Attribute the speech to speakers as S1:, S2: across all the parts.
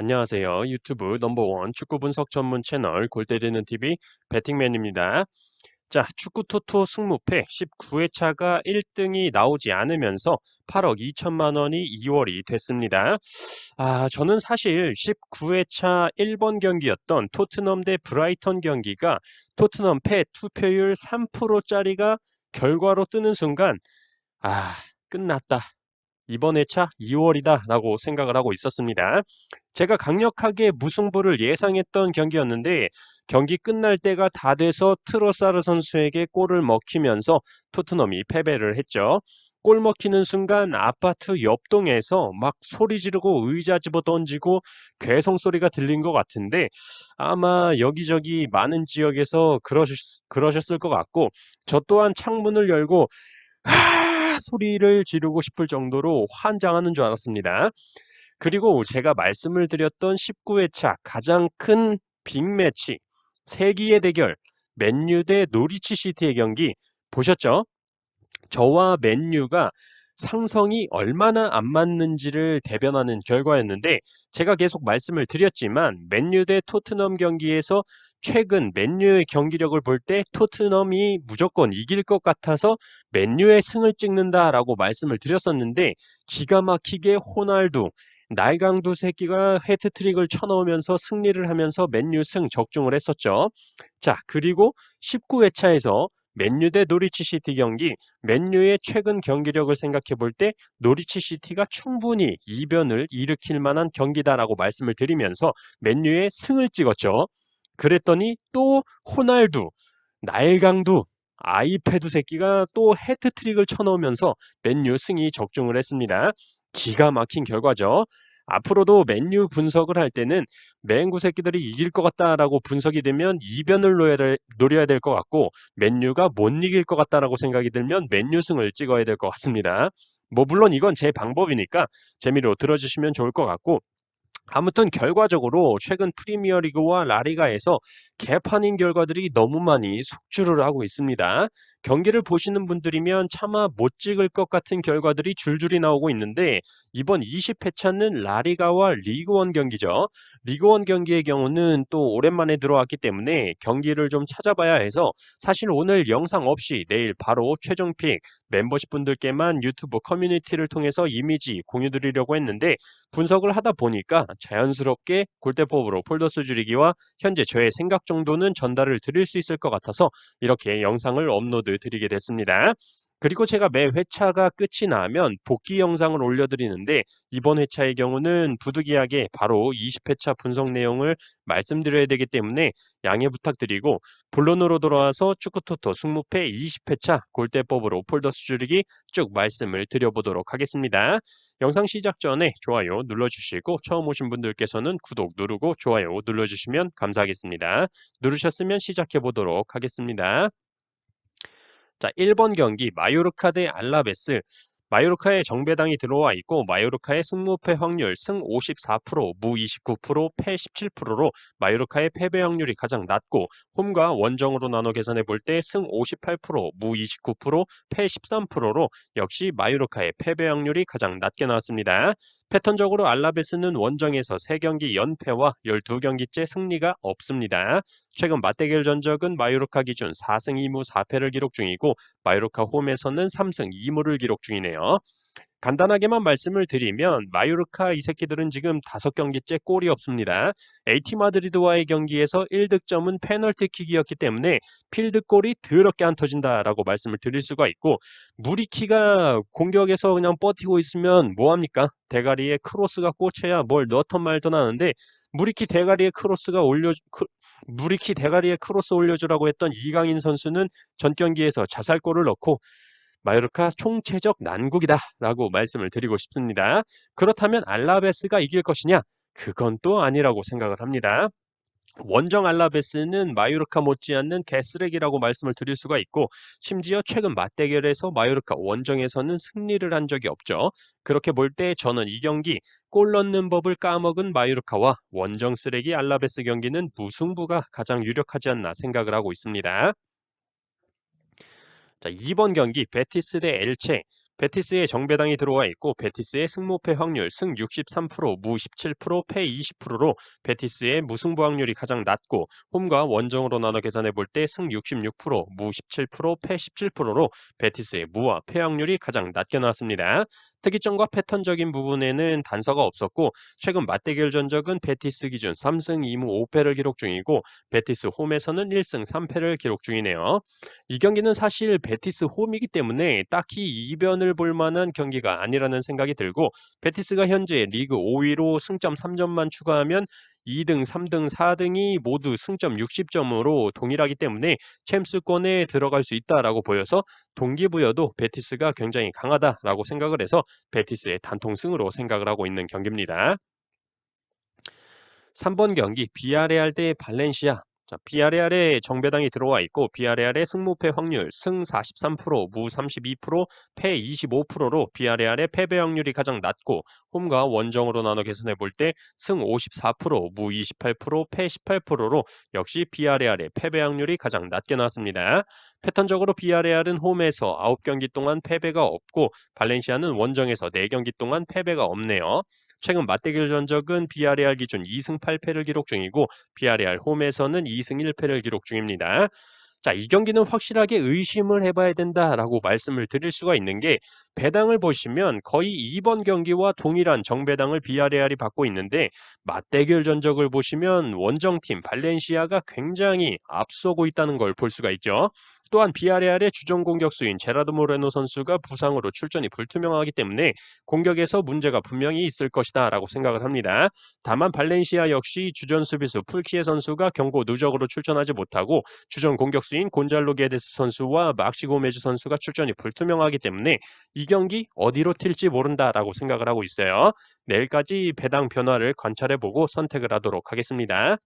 S1: 안녕하세요. 유튜브 넘버원 축구 분석 전문 채널 골 때리는 TV 배팅맨입니다. 자, 축구 토토 승무패 19회차가 1등이 나오지 않으면서 8억 2천만 원이 2월이 됐습니다. 저는 사실 19회차 1번 경기였던 토트넘 대 브라이턴 경기가 토트넘 패 투표율 3%짜리가 결과로 뜨는 순간 아, 끝났다. 이번 회차 2월이다 라고 생각을 하고 있었습니다. 제가 강력하게 무승부를 예상했던 경기였는데 경기 끝날 때가 다 돼서 트로사르 선수에게 골을 먹히면서 토트넘이 패배를 했죠. 골 먹히는 순간 아파트 옆동에서 막 소리 지르고 의자 집어 던지고 괴성 소리가 들린 것 같은데 아마 여기저기 많은 지역에서 그러셨을 것 같고 저 또한 창문을 열고 소리를 지르고 싶을 정도로 환장하는 줄 알았습니다. 그리고 제가 말씀을 드렸던 19회차 가장 큰 빅매치, 세기의 대결, 맨유 대 노리치 시티의 경기 보셨죠? 저와 맨유가 상성이 얼마나 안 맞는지를 대변하는 결과였는데 제가 계속 말씀을 드렸지만 맨유 대 토트넘 경기에서 최근 맨유의 경기력을 볼 때 토트넘이 무조건 이길 것 같아서 맨유의 승을 찍는다라고 말씀을 드렸었는데 기가 막히게 호날두 날강두 새끼가 헤트트릭을 쳐넣으면서 승리를 하면서 맨유 승 적중을 했었죠. 자, 그리고 19회차에서 맨유 대 노리치 시티 경기 맨유의 최근 경기력을 생각해 볼 때 노리치 시티가 충분히 이변을 일으킬 만한 경기다라고 말씀을 드리면서 맨유의 승을 찍었죠. 그랬더니 또 호날두, 나일강두, 아이패드 새끼가 또 해트트릭을 쳐넣으면서 맨유 승이 적중을 했습니다. 기가 막힌 결과죠. 앞으로도 맨유 분석을 할 때는 맹구 새끼들이 이길 것 같다라고 분석이 되면 이변을 노려야 될 것 같고 맨유가 못 이길 것 같다라고 생각이 들면 맨유 승을 찍어야 될 것 같습니다. 뭐 물론 이건 제 방법이니까 재미로 들어주시면 좋을 것 같고 아무튼 결과적으로 최근 프리미어리그와 라리가에서 개판인 결과들이 너무 많이 속출을 하고 있습니다. 경기를 보시는 분들이면 차마 못 찍을 것 같은 결과들이 줄줄이 나오고 있는데 이번 20회차는 라리가와 리그원 경기죠. 리그원 경기의 경우는 또 오랜만에 들어왔기 때문에 경기를 좀 찾아봐야 해서 사실 오늘 영상 없이 내일 바로 최종픽 멤버십 분들께만 유튜브 커뮤니티를 통해서 이미지 공유드리려고 했는데 분석을 하다 보니까 자연스럽게 골대법으로 폴더스 줄이기와 현재 저의 생각 정도는 전달을 드릴 수 있을 것 같아서 이렇게 영상을 업로드 드리게 됐습니다. 그리고 제가 매 회차가 끝이 나면 복귀 영상을 올려드리는데 이번 회차의 경우는 부득이하게 바로 20회차 분석 내용을 말씀드려야 되기 때문에 양해 부탁드리고 본론으로 돌아와서 축구토토 승무패 20회차 골대법으로 폴더스 줄이기 쭉 말씀을 드려보도록 하겠습니다. 영상 시작 전에 좋아요 눌러주시고 처음 오신 분들께서는 구독 누르고 좋아요 눌러주시면 감사하겠습니다. 누르셨으면 시작해 보도록 하겠습니다. 자, 1번 경기 마요르카 대 알라베스. 마요르카에 정배당이 들어와 있고 마요르카의 승무패 확률 승 54%, 무 29%, 패 17%로 마요르카의 패배 확률이 가장 낮고 홈과 원정으로 나눠 계산해 볼 때 승 58%, 무 29%, 패 13%로 역시 마요르카의 패배 확률이 가장 낮게 나왔습니다. 패턴적으로 알라베스는 원정에서 3경기 연패와 12경기째 승리가 없습니다. 최근 맞대결 전적은 마요르카 기준 4승 2무 4패를 기록 중이고 마요르카 홈에서는 3승 2무를 기록 중이네요. 간단하게만 말씀을 드리면 마요르카 이 새끼들은 지금 5경기째 골이 없습니다. AT 마드리드와의 경기에서 1득점은 페널티킥이었기 때문에 필드골이 더럽게 안 터진다라고 말씀을 드릴 수가 있고 무리키가 공격에서 그냥 버티고 있으면 뭐합니까? 대가리에 크로스가 꽂혀야 뭘 넣던 말던 하는데 무리키 대가리에 무리키 대가리에 크로스 올려주라고 했던 이강인 선수는 전 경기에서 자살골을 넣고 마요르카 총체적 난국이다라고 말씀을 드리고 싶습니다. 그렇다면 알라베스가 이길 것이냐? 그건 또 아니라고 생각을 합니다. 원정 알라베스는 마요르카 못지않는 개쓰레기라고 말씀을 드릴 수가 있고 심지어 최근 맞대결에서 마요르카 원정에서는 승리를 한 적이 없죠. 그렇게 볼 때 저는 이 경기 골 넣는 법을 까먹은 마요르카와 원정 쓰레기 알라베스 경기는 무승부가 가장 유력하지 않나 생각을 하고 있습니다. 자, 2번 경기 베티스 대 엘체. 베티스에 정배당이 들어와 있고 베티스의 승무패 확률 승 63%, 무 17%, 패 20%로 베티스의 무승부 확률이 가장 낮고 홈과 원정으로 나눠 계산해 볼 때 승 66%, 무 17%, 패 17%로 베티스의 무와 패 확률이 가장 낮게 나왔습니다. 특이점과 패턴적인 부분에는 단서가 없었고 최근 맞대결 전적은 베티스 기준 3승 2무 5패를 기록 중이고 베티스 홈에서는 1승 3패를 기록 중이네요. 이 경기는 사실 베티스 홈이기 때문에 딱히 이변을 볼 만한 경기가 아니라는 생각이 들고 베티스가 현재 리그 5위로 승점 3점만 추가하면 2등, 3등, 4등이 모두 승점 60점으로 동일하기 때문에 챔스권에 들어갈 수 있다라고 보여서 동기부여도 베티스가 굉장히 강하다라고 생각을 해서 베티스의 단통승으로 생각을 하고 있는 경기입니다. 3번 경기 비아레알 대 발렌시아. 자, 비아레알에 정배당이 들어와 있고 비아레알의 승무패 확률 승 43%, 무 32%, 패 25%로 비아레알의 패배 확률이 가장 낮고 홈과 원정으로 나눠 계산해 볼 때 승 54%, 무 28%, 패 18%로 역시 비아레알의 패배 확률이 가장 낮게 나왔습니다. 패턴적으로 비아레알은 홈에서 9경기 동안 패배가 없고 발렌시아는 원정에서 4경기 동안 패배가 없네요. 최근 맞대결 전적은 비아레알 기준 2승 8패를 기록 중이고 비아레알 홈에서는 2승 1패를 기록 중입니다. 자, 이 경기는 확실하게 의심을 해봐야 된다라고 말씀을 드릴 수가 있는 게 배당을 보시면 거의 이번 경기와 동일한 정배당을 비아레알이 받고 있는데 맞대결 전적을 보시면 원정팀 발렌시아가 굉장히 앞서고 있다는 걸 볼 수가 있죠. 또한 비아레알의 주전 공격수인 제라드 모레노 선수가 부상으로 출전이 불투명하기 때문에 공격에서 문제가 분명히 있을 것이다 라고 생각을 합니다. 다만 발렌시아 역시 주전 수비수 풀키에 선수가 경고 누적으로 출전하지 못하고 주전 공격수인 곤잘로 게데스 선수와 막시 고메즈 선수가 출전이 불투명하기 때문에 이 경기 어디로 튈지 모른다라고 생각을 하고 있어요. 내일까지 배당 변화를 관찰해보고 선택을 하도록 하겠습니다.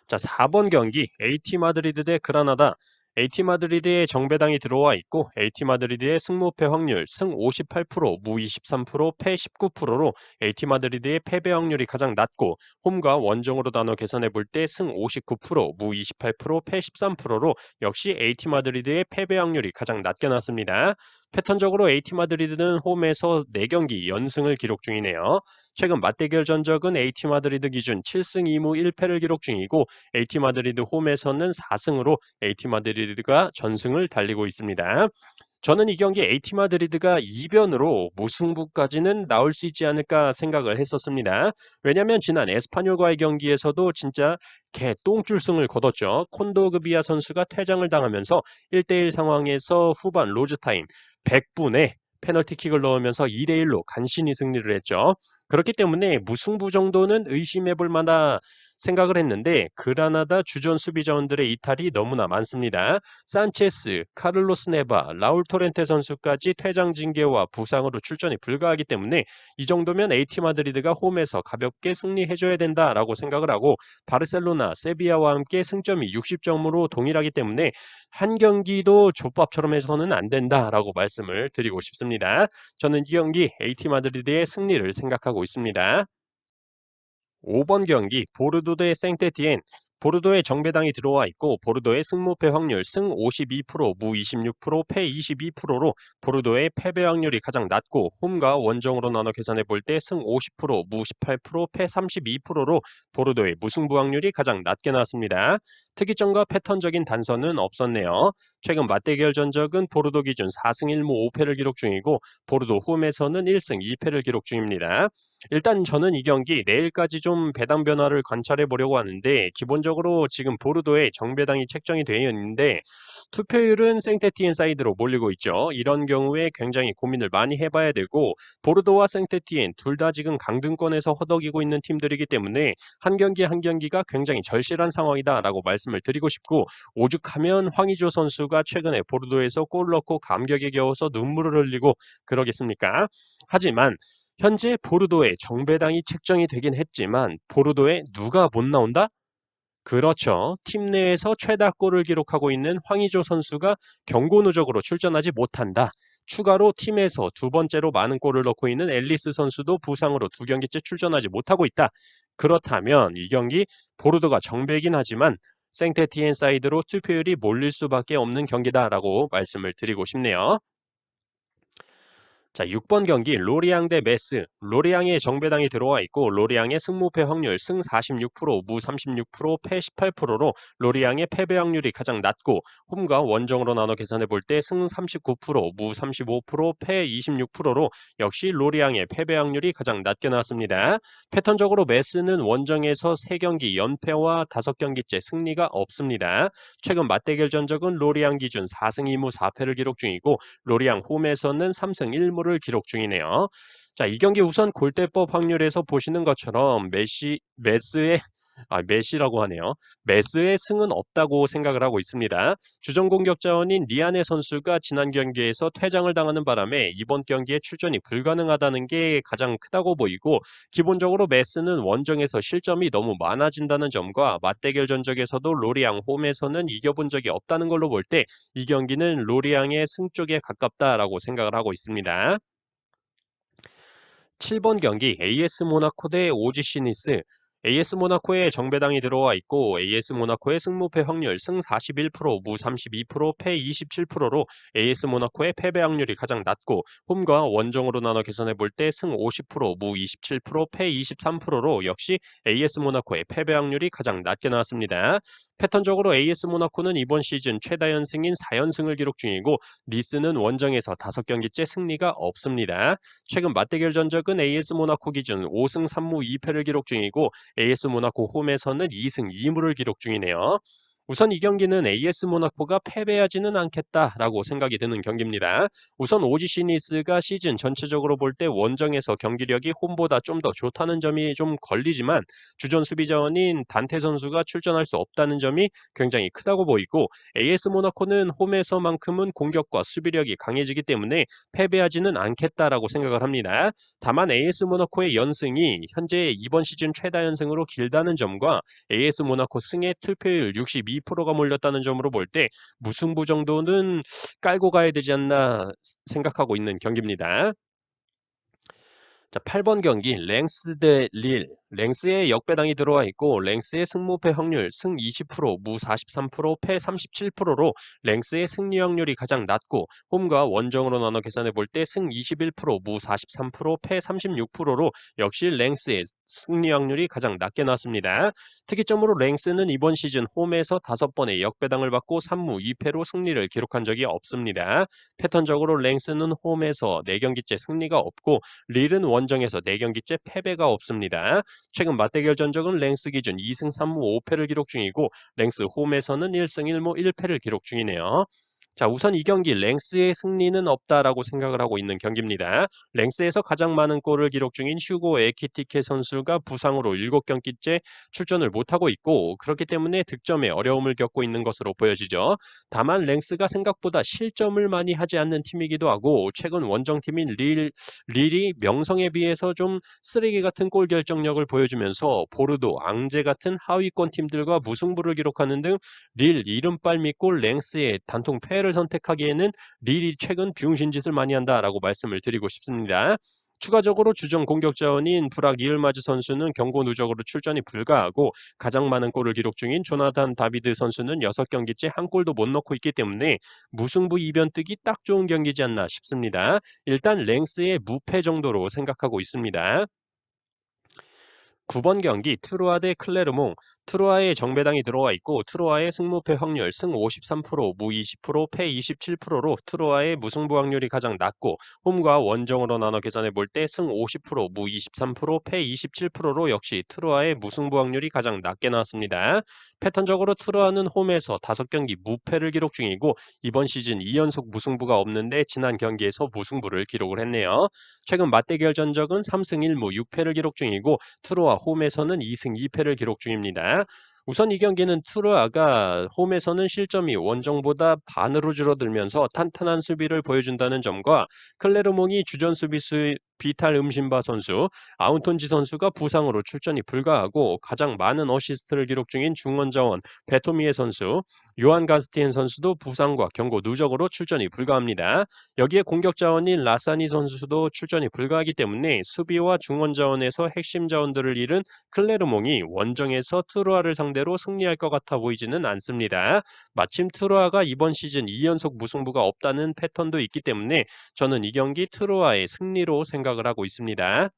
S1: 자, 4번 경기 AT 마드리드 대 그라나다. AT 마드리드의 정배당이 들어와 있고 AT 마드리드의 승무패 확률 승 58%, 무 23%, 패 19%로 AT 마드리드의 패배 확률이 가장 낮고 홈과 원정으로 나눠 계산해 볼 때 승 59%, 무 28%, 패 13%로 역시 AT 마드리드의 패배 확률이 가장 낮게 나왔습니다. 패턴적으로 AT 마드리드는 홈에서 4경기 연승을 기록 중이네요. 최근 맞대결 전적은 AT 마드리드 기준 7승 2무 1패를 기록 중이고 AT 마드리드 홈에서는 4승으로 AT 마드리드가 전승을 달리고 있습니다. 저는 이 경기 AT 마드리드가 이변으로 무승부까지는 나올 수 있지 않을까 생각을 했었습니다. 왜냐하면 지난 에스파뇰과의 경기에서도 진짜 개똥줄승을 거뒀죠. 콘도그비아 선수가 퇴장을 당하면서 1대1 상황에서 후반 로즈타임 100분에 페널티킥을 넣으면서 2대1로 간신히 승리를 했죠. 그렇기 때문에 무승부 정도는 의심해볼 만한 생각을 했는데 그라나다 주전 수비 자원들의 이탈이 너무나 많습니다. 산체스, 카를로스 네바, 라울 토렌테 선수까지 퇴장 징계와 부상으로 출전이 불가하기 때문에 이 정도면 AT 마드리드가 홈에서 가볍게 승리해줘야 된다라고 생각을 하고 바르셀로나, 세비야와 함께 승점이 60점으로 동일하기 때문에 한 경기도 족밥처럼 해서는 안 된다라고 말씀을 드리고 싶습니다. 저는 이 경기 AT 마드리드의 승리를 생각하고 있습니다. 5번 경기 보르도 대 생테티엔. 보르도에 정배당이 들어와 있고 보르도의 승무패 확률 승 52%, 무 26%, 패 22%로 보르도의 패배 확률이 가장 낮고 홈과 원정으로 나눠 계산해 볼 때 승 50%, 무 18%, 패 32%로 보르도의 무승부 확률이 가장 낮게 나왔습니다. 특이점과 패턴적인 단서는 없었네요. 최근 맞대결 전적은 보르도 기준 4승 1무 5패를 기록 중이고 보르도 홈에서는 1승 2패를 기록 중입니다. 일단 저는 이 경기 내일까지 좀 배당 변화를 관찰해 보려고 하는데 기본적으로 지금 보르도에 정배당이 책정이 되어 있는데 투표율은 생테티엔 사이드로 몰리고 있죠. 이런 경우에 굉장히 고민을 많이 해봐야 되고 보르도와 생테티엔 둘 다 지금 강등권에서 허덕이고 있는 팀들이기 때문에 한 경기 한 경기가 굉장히 절실한 상황이다라고 말씀을 드리고 싶고 오죽하면 황의조 선수가 최근에 보르도에서 골 넣고 감격에 겨워서 눈물을 흘리고 그러겠습니까? 하지만 현재 보르도에 정배당이 책정이 되긴 했지만 보르도에 누가 못 나온다? 그렇죠. 팀 내에서 최다골을 기록하고 있는 황의조 선수가 경고 누적으로 출전하지 못한다. 추가로 팀에서 두 번째로 많은 골을 넣고 있는 앨리스 선수도 부상으로 2경기째 출전하지 못하고 있다. 그렇다면 이 경기 보르도가 정배이긴 하지만 생테티엔 사이드로 투표율이 몰릴 수밖에 없는 경기다라고 말씀을 드리고 싶네요. 자, 6번 경기 로리앙 대 메스. 로리앙의 정배당이 들어와 있고 로리앙의 승무패 확률 승 46%, 무 36%, 패 18%로 로리앙의 패배 확률이 가장 낮고 홈과 원정으로 나눠 계산해 볼 때 승 39%, 무 35%, 패 26%로 역시 로리앙의 패배 확률이 가장 낮게 나왔습니다. 패턴적으로 메스는 원정에서 3경기 연패와 5경기째 승리가 없습니다. 최근 맞대결 전적은 로리앙 기준 4승 2무 4패를 기록 중이고 로리앙 홈에서는 3승 1무를 기록 중이네요. 자, 이 경기 우선 골대법 확률에서 보시는 것처럼 메시라고 하네요. 메스의 승은 없다고 생각을 하고 있습니다. 주전 공격 자원인 니아네 선수가 지난 경기에서 퇴장을 당하는 바람에 이번 경기에 출전이 불가능하다는 게 가장 크다고 보이고 기본적으로 메스는 원정에서 실점이 너무 많아진다는 점과 맞대결 전적에서도 로리앙 홈에서는 이겨본 적이 없다는 걸로 볼 때 이 경기는 로리앙의 승 쪽에 가깝다라고 생각을 하고 있습니다. 7번 경기 AS 모나코 대 OGC 니스. AS 모나코에 정배당이 들어와 있고 AS 모나코의 승무패 확률 승 41%, 무 32%, 패 27%로 AS 모나코의 패배 확률이 가장 낮고 홈과 원정으로 나눠 계산해 볼 때 승 50%, 무 27%, 패 23%로 역시 AS 모나코의 패배 확률이 가장 낮게 나왔습니다. 패턴적으로 AS 모나코는 이번 시즌 최다 연승인 4연승을 기록 중이고 니스는 원정에서 5경기째 승리가 없습니다. 최근 맞대결 전적은 AS 모나코 기준 5승 3무 2패를 기록 중이고 AS 모나코 홈에서는 2승 2무를 기록 중이네요. 우선 이 경기는 AS 모나코가 패배하지는 않겠다라고 생각이 드는 경기입니다. 우선 오지시 니스가 시즌 전체적으로 볼 때 원정에서 경기력이 홈보다 좀 더 좋다는 점이 좀 걸리지만 주전 수비 자원인 단테 선수가 출전할 수 없다는 점이 굉장히 크다고 보이고 AS 모나코는 홈에서만큼은 공격과 수비력이 강해지기 때문에 패배하지는 않겠다라고 생각을 합니다. 다만 AS 모나코의 연승이 현재 이번 시즌 최다 연승으로 길다는 점과 AS 모나코 승의 투표율 62%가 몰렸다는 점으로 볼 때 무승부 정도는 깔고 가야 되지 않나 생각하고 있는 경기입니다. 자, 8번 경기 랭스 대 릴. 랭스의 역배당이 들어와 있고 랭스의 승무패 확률 승 20%, 무 43%, 패 37%로 랭스의 승리 확률이 가장 낮고 홈과 원정으로 나눠 계산해 볼 때 승 21%, 무 43%, 패 36%로 역시 랭스의 승리 확률이 가장 낮게 나왔습니다. 특이점으로 랭스는 이번 시즌 홈에서 5번의 역배당을 받고 3무 2패로 승리를 기록한 적이 없습니다. 패턴적으로 랭스는 홈에서 4경기째 승리가 없고 릴은 원정에서 4경기째 패배가 없습니다. 최근 맞대결 전적은 랭스 기준 2승 3무 5패를 기록 중이고 랭스 홈에서는 1승 1무 1패를 기록 중이네요. 자, 우선 이 경기 랭스의 승리는 없다라고 생각을 하고 있는 경기입니다. 랭스에서 가장 많은 골을 기록 중인 휴고 에키티케 선수가 부상으로 7경기째 출전을 못하고 있고 그렇기 때문에 득점에 어려움을 겪고 있는 것으로 보여지죠. 다만 랭스가 생각보다 실점을 많이 하지 않는 팀이기도 하고 최근 원정팀인 릴이 명성에 비해서 좀 쓰레기 같은 골 결정력을 보여주면서 보르도, 앙제 같은 하위권 팀들과 무승부를 기록하는 등 릴 이름빨 믿고 랭스의 단통 패를 선택하기에는 릴이 최근 비용신짓을 많이 한다라고 말씀을 드리고 싶습니다. 추가적으로 주전 공격 자원인 브락 이을마즈 선수는 경고 누적으로 출전이 불가하고 가장 많은 골을 기록 중인 조나단 다비드 선수는 6경기째 한 골도 못 넣고 있기 때문에 무승부 이변 뜨기 딱 좋은 경기지 않나 싶습니다. 일단 랭스의 무패 정도로 생각하고 있습니다. 9번 경기 트루아 대 클레르몽. 트루아의 정배당이 들어와 있고 트루아의 승무패 확률 승 53%, 무 20%, 패 27%로 트루아의 무승부 확률이 가장 낮고 홈과 원정으로 나눠 계산해 볼 때 승 50%, 무 23%, 패 27%로 역시 트루아의 무승부 확률이 가장 낮게 나왔습니다. 패턴적으로 트루아는 홈에서 5경기 무패를 기록 중이고 이번 시즌 2연속 무승부가 없는데 지난 경기에서 무승부를 기록을 했네요. 최근 맞대결 전적은 3승 1무 6패를 기록 중이고 트루아 홈에서는 2승 2패를 기록 중입니다. 우선 이 경기는 투르아가 홈에서는 실점이 원정보다 반으로 줄어들면서 탄탄한 수비를 보여준다는 점과 클레르몽이 주전 수비수 비탈 음신바 선수, 아운톤지 선수가 부상으로 출전이 불가하고 가장 많은 어시스트를 기록 중인 중원자원 베토미에 선수, 요한 가스티엔 선수도 부상과 경고 누적으로 출전이 불가합니다. 여기에 공격 자원인 라사니 선수도 출전이 불가하기 때문에 수비와 중원 자원에서 핵심 자원들을 잃은 클레르몽이 원정에서 트루아를 상대로 승리할 것 같아 보이지는 않습니다. 마침 트루아가 이번 시즌 2연속 무승부가 없다는 패턴도 있기 때문에 저는 이 경기 트루아의 승리로 생각을 하고 있습니다.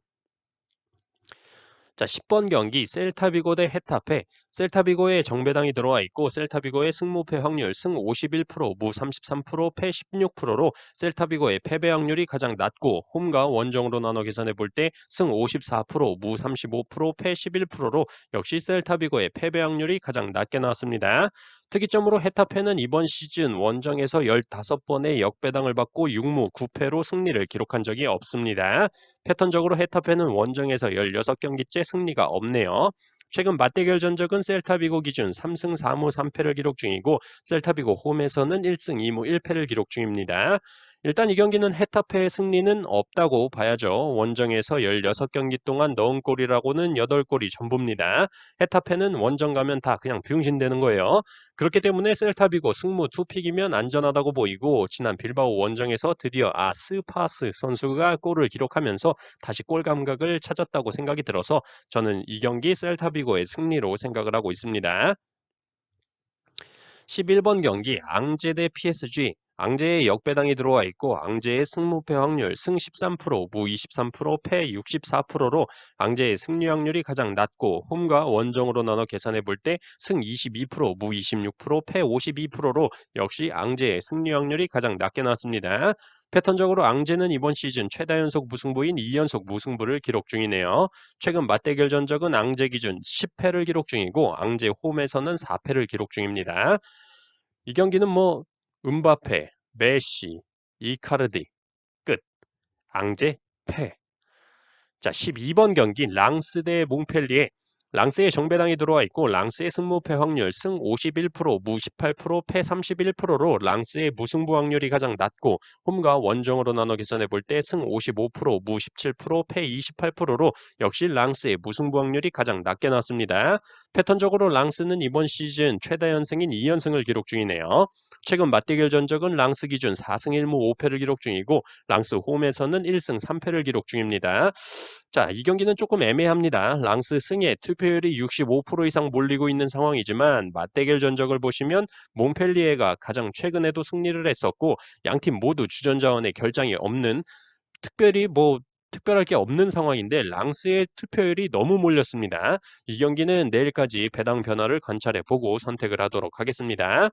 S1: 자, 10번 경기 셀타비고 대 헤타페. 셀타비고에 정배당이 들어와 있고 셀타비고의 승무패 확률 승 51%, 무 33%, 패 16%로 셀타비고의 패배 확률이 가장 낮고 홈과 원정으로 나눠 계산해 볼 때 승 54%, 무 35%, 패 11%로 역시 셀타비고의 패배 확률이 가장 낮게 나왔습니다. 특이점으로 헤타페는 이번 시즌 원정에서 15번의 역배당을 받고 6무 9패로 승리를 기록한 적이 없습니다. 패턴적으로 헤타페는 원정에서 16경기째 승리가 없네요. 최근 맞대결 전적은 셀타비고 기준 3승 4무 3패를 기록 중이고 셀타비고 홈에서는 1승 2무 1패를 기록 중입니다. 일단 이 경기는 헤타페의 승리는 없다고 봐야죠. 원정에서 16경기 동안 넣은 골이라고는 8골이 전부입니다. 헤타페는 원정 가면 다 그냥 병신되는 거예요. 그렇기 때문에 셀타비고 승무 투픽이면 안전하다고 보이고 지난 빌바오 원정에서 드디어 아스파스 선수가 골을 기록하면서 다시 골 감각을 찾았다고 생각이 들어서 저는 이 경기 셀타비고의 승리로 생각을 하고 있습니다. 11번 경기 앙제 대 PSG. 앙제의 역배당이 들어와 있고 앙제의 승무패 확률 승 13%, 무 23%, 패 64%로 앙제의 승리 확률이 가장 낮고 홈과 원정으로 나눠 계산해 볼 때 승 22%, 무 26%, 패 52%로 역시 앙제의 승리 확률이 가장 낮게 나왔습니다. 패턴적으로 앙제는 이번 시즌 최다 연속 무승부인 2연속 무승부를 기록 중이네요. 최근 맞대결 전적은 앙제 기준 10패를 기록 중이고 앙제 홈에서는 4패를 기록 중입니다. 이 경기는 뭐 음바페, 메시, 이카르디 끝. 앙제 패. 자, 12번 경기 랑스 대 몽펠리에. 랑스의 정배당이 들어와 있고 랑스의 승무패 확률 승 51%, 무 18%, 패 31%로 랑스의 무승부 확률이 가장 낮고 홈과 원정으로 나눠 계산해 볼 때 승 55%, 무 17%, 패 28%로 역시 랑스의 무승부 확률이 가장 낮게 나왔습니다. 패턴적으로 랑스는 이번 시즌 최다 연승인 2연승을 기록 중이네요. 최근 맞대결 전적은 랑스 기준 4승 1무 5패를 기록 중이고 랑스 홈에서는 1승 3패를 기록 중입니다. 자, 이 경기는 조금 애매합니다. 랑스 승에 투표율이 65% 이상 몰리고 있는 상황이지만 맞대결 전적을 보시면 몽펠리에가 가장 최근에도 승리를 했었고 양팀 모두 주전자원의 결장이 없는 특별히 특별할 게 없는 상황인데 랑스의 투표율이 너무 몰렸습니다. 이 경기는 내일까지 배당 변화를 관찰해 보고 선택을 하도록 하겠습니다.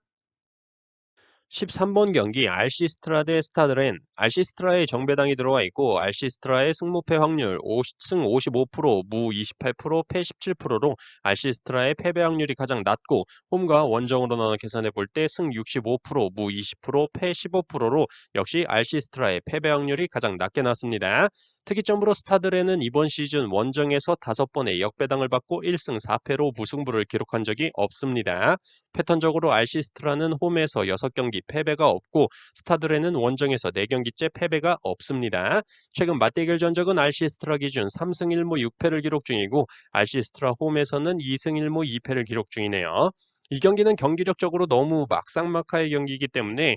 S1: 13번 경기 알시스트라 대 스타드렌. 알시스트라의 정배당이 들어와 있고 알시스트라의 승무패 확률 승 55%, 무 28%, 패 17%로 알시스트라의 패배 확률이 가장 낮고 홈과 원정으로 나눠 계산해 볼 때 승 65%, 무 20%, 패 15%로 역시 알시스트라의 패배 확률이 가장 낮게 나왔습니다. 특이점으로 스타드렌은 이번 시즌 원정에서 5번의 역배당을 받고 1승 4패로 무승부를 기록한 적이 없습니다. 패턴적으로 알시스트라는 홈에서 6경기 패배가 없고 스타드레는 원정에서 4경기째 패배가 없습니다. 최근 맞대결 전적은 알시스트라 기준 3승 1무 6패를 기록 중이고 알시스트라 홈에서는 2승 1무 2패를 기록 중이네요. 이 경기는 경기력적으로 너무 막상막하의 경기이기 때문에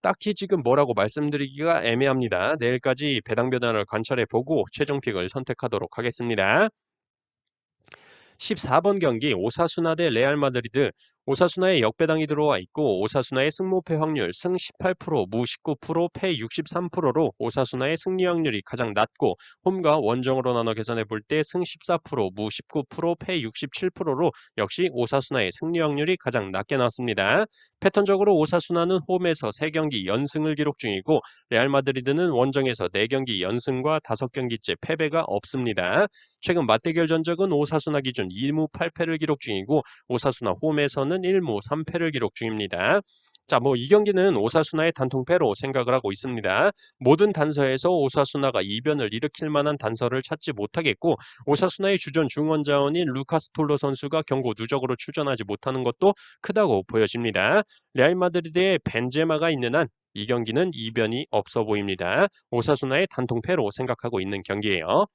S1: 딱히 지금 뭐라고 말씀드리기가 애매합니다. 내일까지 배당 변화를 관찰해 보고 최종 픽을 선택하도록 하겠습니다. 14번 경기 오사수나 대 레알 마드리드. 오사수나의 역배당이 들어와 있고 오사수나의 승무패 확률 승 18%, 무 19%, 패 63%로 오사수나의 승리 확률이 가장 낮고 홈과 원정으로 나눠 계산해 볼 때 승 14%, 무 19%, 패 67%로 역시 오사수나의 승리 확률이 가장 낮게 나왔습니다. 패턴적으로 오사수나는 홈에서 3경기 연승을 기록 중이고 레알 마드리드는 원정에서 4경기 연승과 5경기째 패배가 없습니다. 최근 맞대결 전적은 오사수나 기준 2무 8패를 기록 중이고 오사수나 홈에서는 1무 3패를 기록 중입니다. 자, 이 경기는 오사수나의 단통패로 생각을 하고 있습니다. 모든 단서에서 오사수나가 이변을 일으킬 만한 단서를 찾지 못하겠고 오사수나의 주전 중원 자원인 루카스 톨로 선수가 경고 누적으로 출전하지 못하는 것도 크다고 보여집니다. 레알 마드리드의 벤제마가 있는 한 이 경기는 이변이 없어 보입니다. 오사수나의 단통패로 생각하고 있는 경기예요.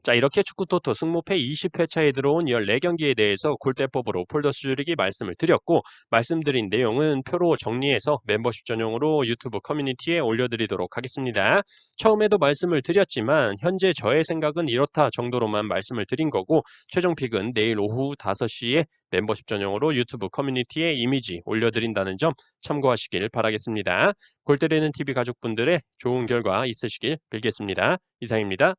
S1: 자, 이렇게 축구토토 승무패 20회차에 들어온 14경기에 대해서 골대법으로 폴더스 줄이기 말씀을 드렸고, 말씀드린 내용은 표로 정리해서 멤버십 전용으로 유튜브 커뮤니티에 올려드리도록 하겠습니다. 처음에도 말씀을 드렸지만 현재 저의 생각은 이렇다 정도로만 말씀을 드린 거고, 최종 픽은 내일 오후 5시에 멤버십 전용으로 유튜브 커뮤니티에 이미지 올려드린다는 점 참고하시길 바라겠습니다. 골 때리는 TV 가족분들의 좋은 결과 있으시길 빌겠습니다. 이상입니다.